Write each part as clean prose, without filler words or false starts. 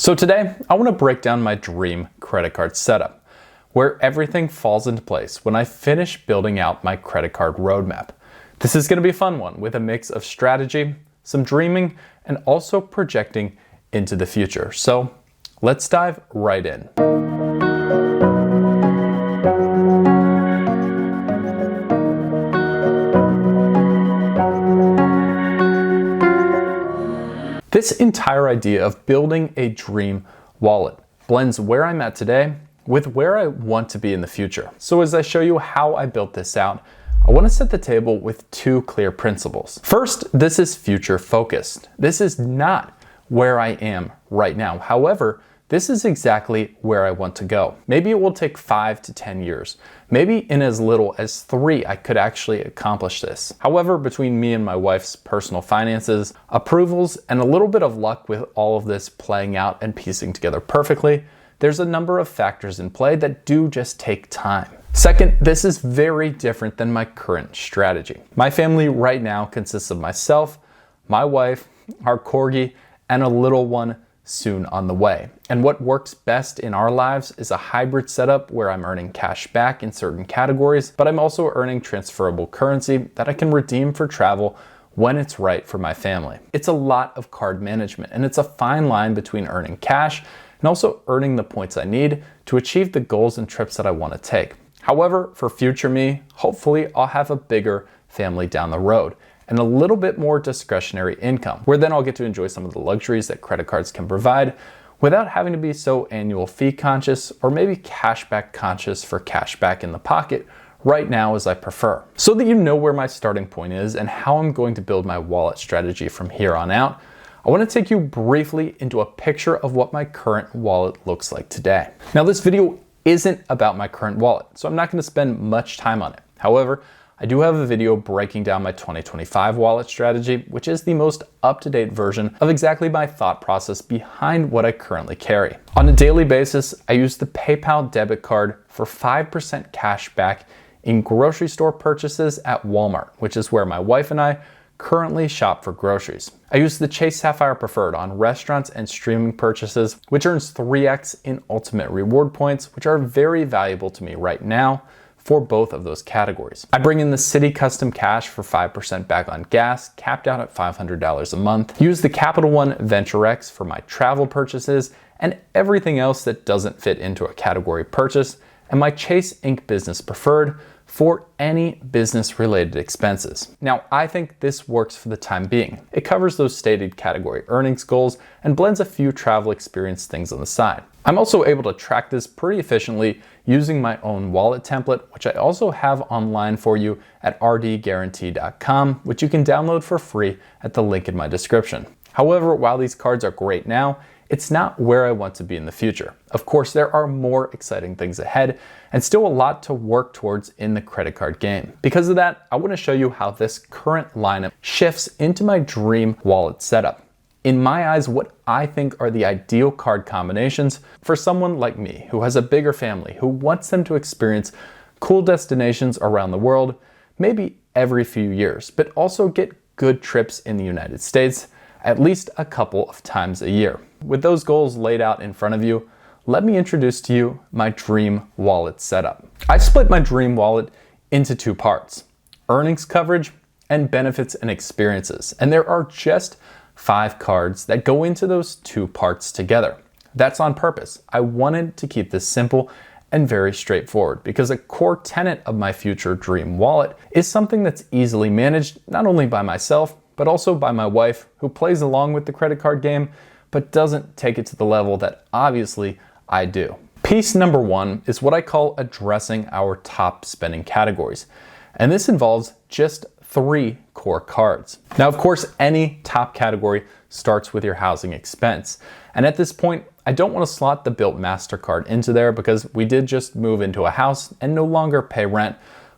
So today, I want to break down my dream credit card setup, where everything falls into place when I finish building out my credit card roadmap. This is going to be a fun one with a mix of strategy, some dreaming, and also projecting into the future. So let's dive right in. This entire idea of building a dream wallet blends where I'm at today with where I want to be in the future. So as I show you how I built this out, I want to set the table with two clear principles. First, this is future focused. This is not where I am right now. However, this is exactly where I want to go. Maybe it will take 5 to 10 years. Maybe in as little as 3, I could actually accomplish this. However, between me and my wife's personal finances, approvals, and a little bit of luck with all of this playing out and piecing together perfectly, there's a number of factors in play that do just take time. Second, this is very different than my current strategy. My family right now consists of myself, my wife, our corgi, and a little one soon on the way. And what works best in our lives is a hybrid setup where I'm earning cash back in certain categories, but I'm also earning transferable currency that I can redeem for travel when it's right for my family. It's a lot of card management, and it's a fine line between earning cash and also earning the points I need to achieve the goals and trips that I want to take. However, for future me, hopefully I'll have a bigger family down the road and a little bit more discretionary income, where then I'll get to enjoy some of the luxuries that credit cards can provide without having to be so annual fee conscious or maybe cashback conscious for cashback in the pocket right now as I prefer. So that you know where my starting point is and how I'm going to build my wallet strategy from here on out, I want to take you briefly into a picture of what my current wallet looks like today. Now, this video isn't about my current wallet, so I'm not going to spend much time on it. However, I do have a video breaking down my 2025 wallet strategy, which is the most up-to-date version of exactly my thought process behind what I currently carry. On a daily basis, I use the PayPal debit card for 5% cash back in grocery store purchases at Walmart, which is where my wife and I currently shop for groceries. I use the Chase Sapphire Preferred on restaurants and streaming purchases, which earns 3x in ultimate reward points, which are very valuable to me right now for both of those categories. I bring in the Citi Custom Cash for 5% back on gas, capped out at $500 a month. Use the Capital One Venture X for my travel purchases and everything else that doesn't fit into a category purchase, and my Chase Inc. Business Preferred for any business-related expenses. Now, I think this works for the time being. It covers those stated category earnings goals and blends a few travel experience things on the side. I'm also able to track this pretty efficiently using my own wallet template, which I also have online for you at rdguarantee.com, which you can download for free at the link in my description. However, while these cards are great now, it's not where I want to be in the future. Of course, there are more exciting things ahead and still a lot to work towards in the credit card game. Because of that, I want to show you how this current lineup shifts into my dream wallet setup. In my eyes, what I think are the ideal card combinations for someone like me who has a bigger family, who wants them to experience cool destinations around the world, maybe every few years, but also get good trips in the United States at least a couple of times a year. With those goals laid out in front of you, let me introduce to you my dream wallet setup. I split my dream wallet into two parts: earnings coverage and benefits and experiences. And there are just 5 cards that go into those two parts together. That's on purpose. I wanted to keep this simple and very straightforward because a core tenet of my future dream wallet is something that's easily managed not only by myself, but also by my wife, who plays along with the credit card game, but doesn't take it to the level that obviously I do. Piece number 1 is what I call addressing our top spending categories. And this involves just 3 core cards. Now, of course, any top category starts with your housing expense. And at this point, I don't want to slot the Bilt MasterCard into there because we did just move into a house and no longer pay rent.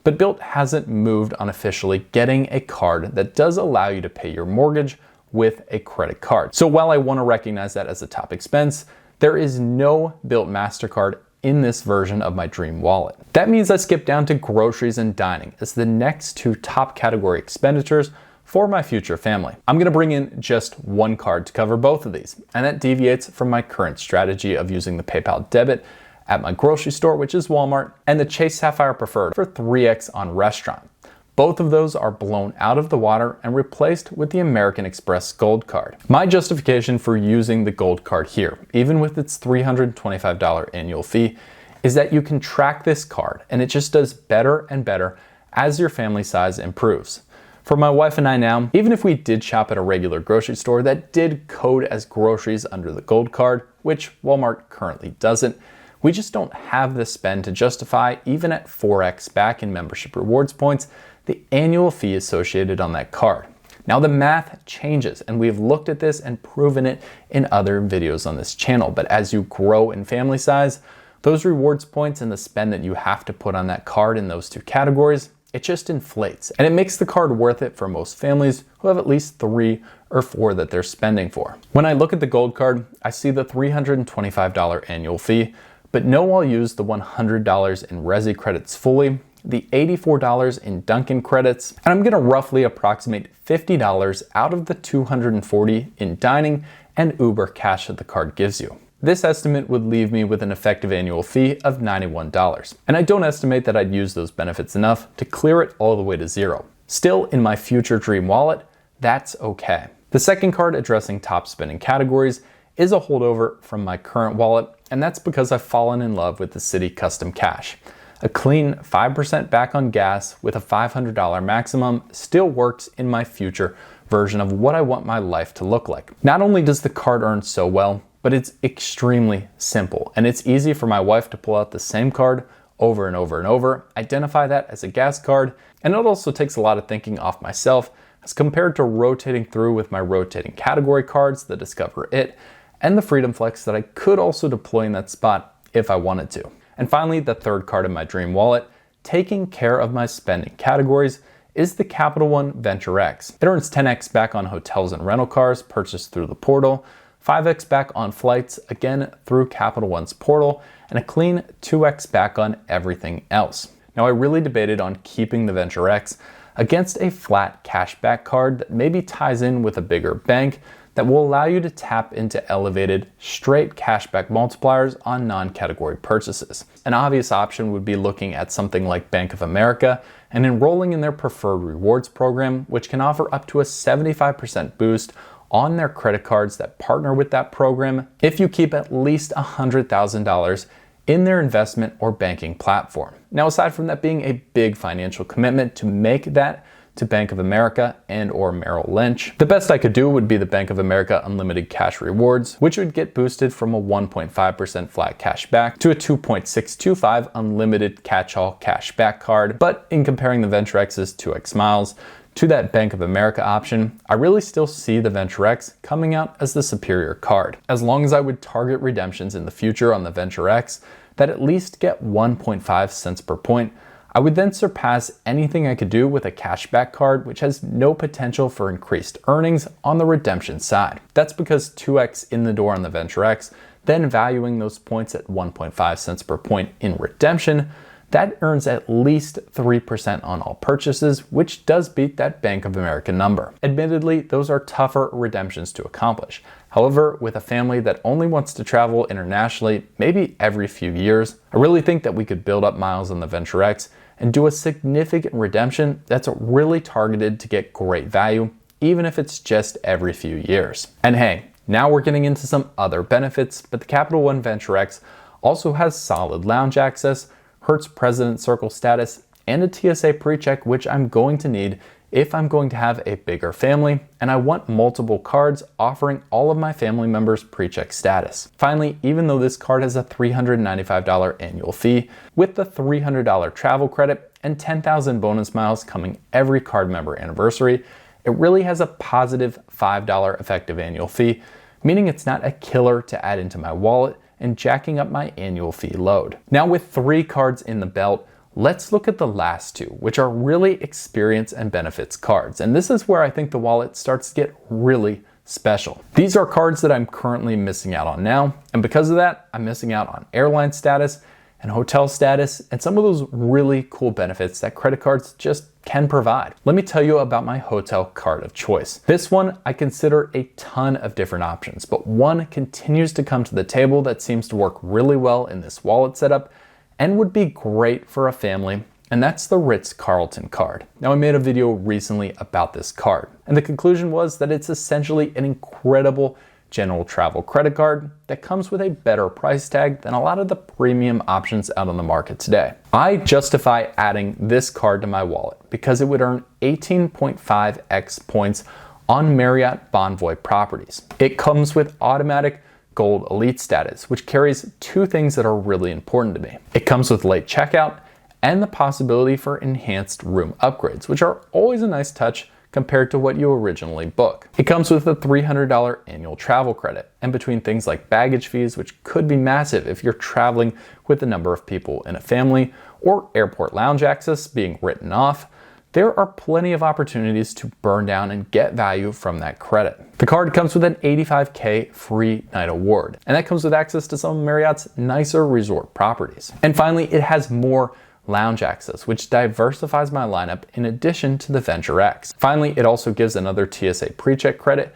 But Bilt hasn't moved on officially getting a card that does allow you to pay your mortgage with a credit card. So while I want to recognize that as a top expense, there is no Bilt MasterCard in this version of my dream wallet. That means I skip down to groceries and dining as the next 2 top category expenditures for my future family. I'm gonna bring in just one card to cover both of these, and that deviates from my current strategy of using the PayPal debit at my grocery store, which is Walmart, and the Chase Sapphire Preferred for 3x on restaurant. Both of those are blown out of the water and replaced with the American Express Gold Card. My justification for using the Gold Card here, even with its $325 annual fee, is that you can track this card and it just does better and better as your family size improves. For my wife and I now, even if we did shop at a regular grocery store that did code as groceries under the Gold Card, which Walmart currently doesn't, we just don't have the spend to justify, even at 4x back in membership rewards points, the annual fee associated on that card. Now the math changes, and we've looked at this and proven it in other videos on this channel, but as you grow in family size, those rewards points and the spend that you have to put on that card in those two categories, it just inflates, and it makes the card worth it for most families who have at least 3 or 4 that they're spending for. When I look at the Gold Card, I see the $325 annual fee, but know I'll use the $100 in Resi credits fully, the $84 in Dunkin' credits, and I'm gonna roughly approximate $50 out of the $240 in dining and Uber cash that the card gives you. This estimate would leave me with an effective annual fee of $91. And I don't estimate that I'd use those benefits enough to clear it all the way to zero. Still, in my future dream wallet, that's okay. The second card addressing top spending categories is a holdover from my current wallet, and that's because I've fallen in love with the Citi Custom Cash. A clean 5% back on gas with a $500 maximum still works in my future version of what I want my life to look like. Not only does the card earn so well, but it's extremely simple, and it's easy for my wife to pull out the same card over and over and over, identify that as a gas card, and it also takes a lot of thinking off myself as compared to rotating through with my rotating category cards, the Discover It, and the Freedom Flex that I could also deploy in that spot if I wanted to. And finally, the third card in my dream wallet, taking care of my spending categories, is the Capital One Venture X. It earns 10x back on hotels and rental cars purchased through the portal, 5x back on flights, again through Capital One's portal, and a clean 2x back on everything else. Now I really debated on keeping the Venture X against a flat cashback card that maybe ties in with a bigger bank that will allow you to tap into elevated straight cashback multipliers on non-category purchases. An obvious option would be looking at something like Bank of America and enrolling in their preferred rewards program, which can offer up to a 75% boost on their credit cards that partner with that program if you keep at least $100,000 in their investment or banking platform. Now, aside from that being a big financial commitment to make that to Bank of America and or Merrill Lynch, the best I could do would be the Bank of America Unlimited Cash Rewards, which would get boosted from a 1.5% flat cash back to a 2.625 unlimited catch-all cash back card. But in comparing the Venture X's 2x miles to that Bank of America option, I really still see the Venture X coming out as the superior card. As long as I would target redemptions in the future on the Venture X that at least get 1.5 cents per point, I would then surpass anything I could do with a cashback card, which has no potential for increased earnings on the redemption side. That's because 2x in the door on the Venture X, then valuing those points at 1.5 cents per point in redemption, that earns at least 3% on all purchases, which does beat that Bank of America number. Admittedly, those are tougher redemptions to accomplish. However, with a family that only wants to travel internationally maybe every few years, I really think that we could build up miles on the Venture X and do a significant redemption that's really targeted to get great value, even if it's just every few years. And hey, now we're getting into some other benefits, but the Capital One Venture X also has solid lounge access, Hertz President Circle status, and a TSA pre-check, which I'm going to need if I'm going to have a bigger family, and I want multiple cards offering all of my family members pre-check status. Finally, even though this card has a $395 annual fee, with the $300 travel credit and 10,000 bonus miles coming every card member anniversary, it really has a positive $5 effective annual fee, meaning it's not a killer to add into my wallet and jacking up my annual fee load. Now with 3 cards in the belt, let's look at the last 2, which are really experience and benefits cards. And this is where I think the wallet starts to get really special. These are cards that I'm currently missing out on now, and because of that, I'm missing out on airline status and hotel status, and some of those really cool benefits that credit cards just can provide. Let me tell you about my hotel card of choice. This one, I consider a ton of different options, but one continues to come to the table that seems to work really well in this wallet setup and would be great for a family, and that's the Ritz-Carlton card. Now, I made a video recently about this card, and the conclusion was that it's essentially an incredible general travel credit card that comes with a better price tag than a lot of the premium options out on the market today. I justify adding this card to my wallet because it would earn 18.5x points on Marriott Bonvoy properties. It comes with automatic Gold Elite status, which carries two things that are really important to me. It comes with late checkout and the possibility for enhanced room upgrades, which are always a nice touch compared to what you originally book. It comes with a $300 annual travel credit, and between things like baggage fees, which could be massive if you're traveling with a number of people in a family, or airport lounge access being written off, there are plenty of opportunities to burn down and get value from that credit. The card comes with an $85K free night award, and that comes with access to some of Marriott's nicer resort properties. And finally, it has more lounge access, which diversifies my lineup in addition to the Venture X. Finally, it also gives another TSA PreCheck credit,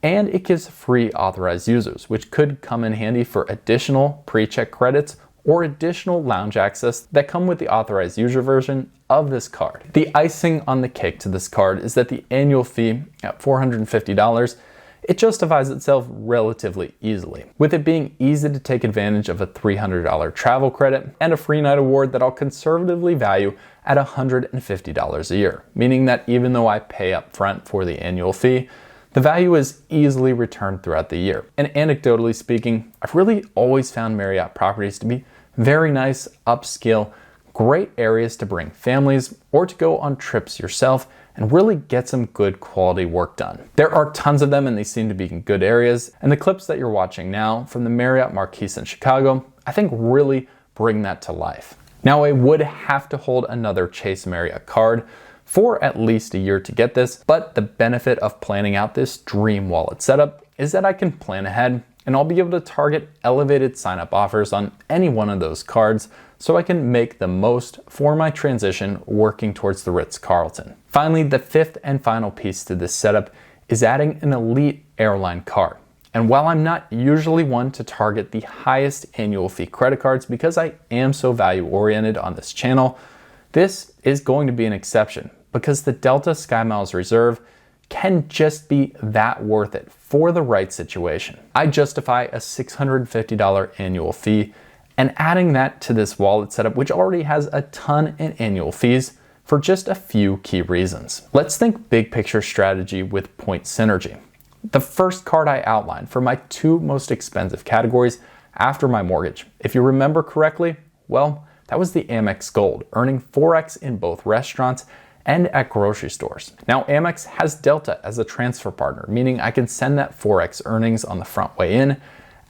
and it gives free authorized users, which could come in handy for additional PreCheck credits or additional lounge access that come with the authorized user version of this card. The icing on the cake to this card is that the annual fee at $450, it justifies itself relatively easily, with it being easy to take advantage of a $300 travel credit and a free night award that I'll conservatively value at $150 a year, meaning that even though I pay up front for the annual fee, the value is easily returned throughout the year. And anecdotally speaking, I've really always found Marriott properties to be very nice, upscale, great areas to bring families or to go on trips yourself and really get some good quality work done. There are tons of them and they seem to be in good areas, and the clips that you're watching now from the Marriott Marquise in Chicago, I think really bring that to life. Now, I would have to hold another Chase Marriott card for at least a year to get this, but the benefit of planning out this dream wallet setup is that I can plan ahead and I'll be able to target elevated sign-up offers on any one of those cards so I can make the most for my transition working towards the Ritz-Carlton. Finally, the fifth and final piece to this setup is adding an elite airline card. And while I'm not usually one to target the highest annual fee credit cards because I am so value oriented on this channel, this is going to be an exception because the Delta SkyMiles Reserve can just be that worth it for the right situation. I justify a $650 annual fee and adding that to this wallet setup, which already has a ton in annual fees, for just a few key reasons. Let's think big picture strategy with point synergy. The first card I outlined for my two most expensive categories after my mortgage, if you remember correctly, well, that was the Amex Gold, earning 4x in both restaurants and at grocery stores. Now, Amex has Delta as a transfer partner, meaning I can send that 4x earnings on the front way in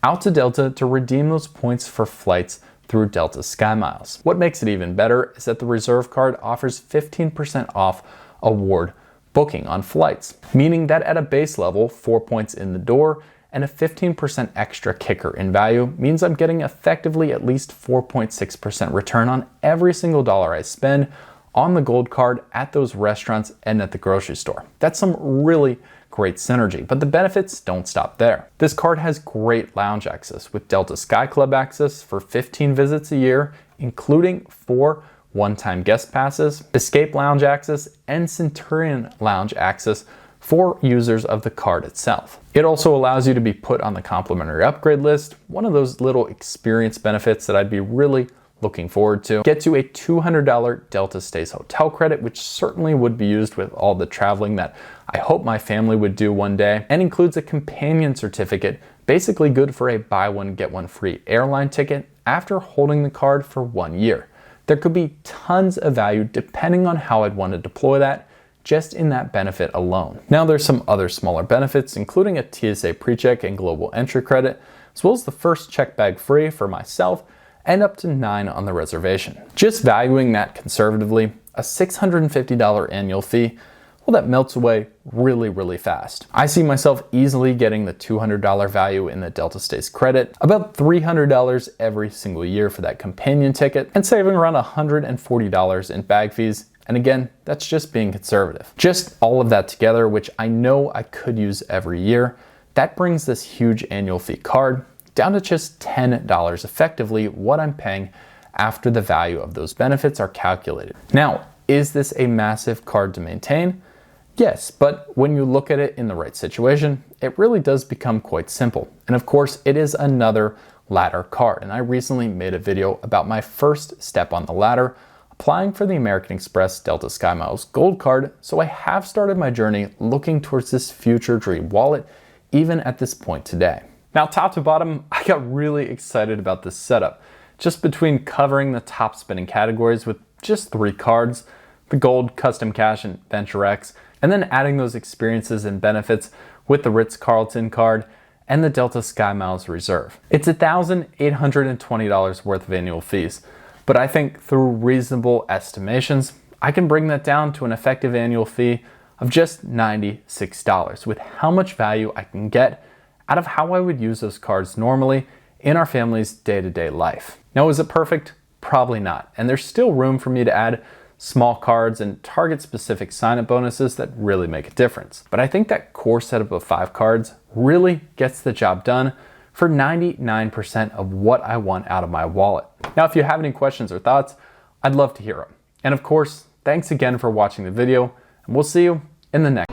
out to Delta to redeem those points for flights through Delta SkyMiles. What makes it even better is that the Reserve card offers 15% off award booking on flights, meaning that at a base level, 4 points in the door and a 15% extra kicker in value means I'm getting effectively at least 4.6% return on every single dollar I spend on the Gold card at those restaurants and at the grocery store. That's some really great synergy, but the benefits don't stop there. This card has great lounge access with Delta Sky Club access for 15 visits a year, including 4 one-time guest passes, Escape Lounge access, and Centurion Lounge access for users of the card itself. It also allows you to be put on the complimentary upgrade list, one of those little experience benefits that I'd be really looking forward to. Get to a $200 Delta Stays hotel credit, which certainly would be used with all the traveling that I hope my family would do one day, and includes a companion certificate, basically good for a buy one, get one free airline ticket after holding the card for 1 year. There could be tons of value depending on how I'd want to deploy that, just in that benefit alone. Now there's some other smaller benefits, including a TSA PreCheck and global entry credit, as well as the first check bag free for myself and up to 9 on the reservation. Just valuing that conservatively, a $650 annual fee well, that melts away really, really fast. I see myself easily getting the $200 value in the Delta Stays credit, about $300 every single year for that companion ticket, and saving around $140 in bag fees. And again, that's just being conservative. Just all of that together, which I know I could use every year, that brings this huge annual fee card down to just $10, effectively what I'm paying after the value of those benefits are calculated. Now, is this a massive card to maintain? Yes, but when you look at it in the right situation, it really does become quite simple. And of course, it is another ladder card. And I recently made a video about my first step on the ladder, applying for the American Express Delta SkyMiles Gold Card. So I have started my journey looking towards this future dream wallet, even at this point today. Now, top to bottom, I got really excited about this setup. Just between covering the top spending categories with just 3 cards, the Gold, Custom Cash, and Venture X, and then adding those experiences and benefits with the Ritz-Carlton card and the Delta SkyMiles Reserve. It's $1,820 worth of annual fees, but I think through reasonable estimations, I can bring that down to an effective annual fee of just $96 with how much value I can get out of how I would use those cards normally in our family's day-to-day life. Now, is it perfect? Probably not. And there's still room for me to add small cards and target specific sign-up bonuses that really make a difference. But I think that core setup of 5 cards really gets the job done for 99% of what I want out of my wallet. Now, if you have any questions or thoughts, I'd love to hear them. And of course, thanks again for watching the video, and we'll see you in the next.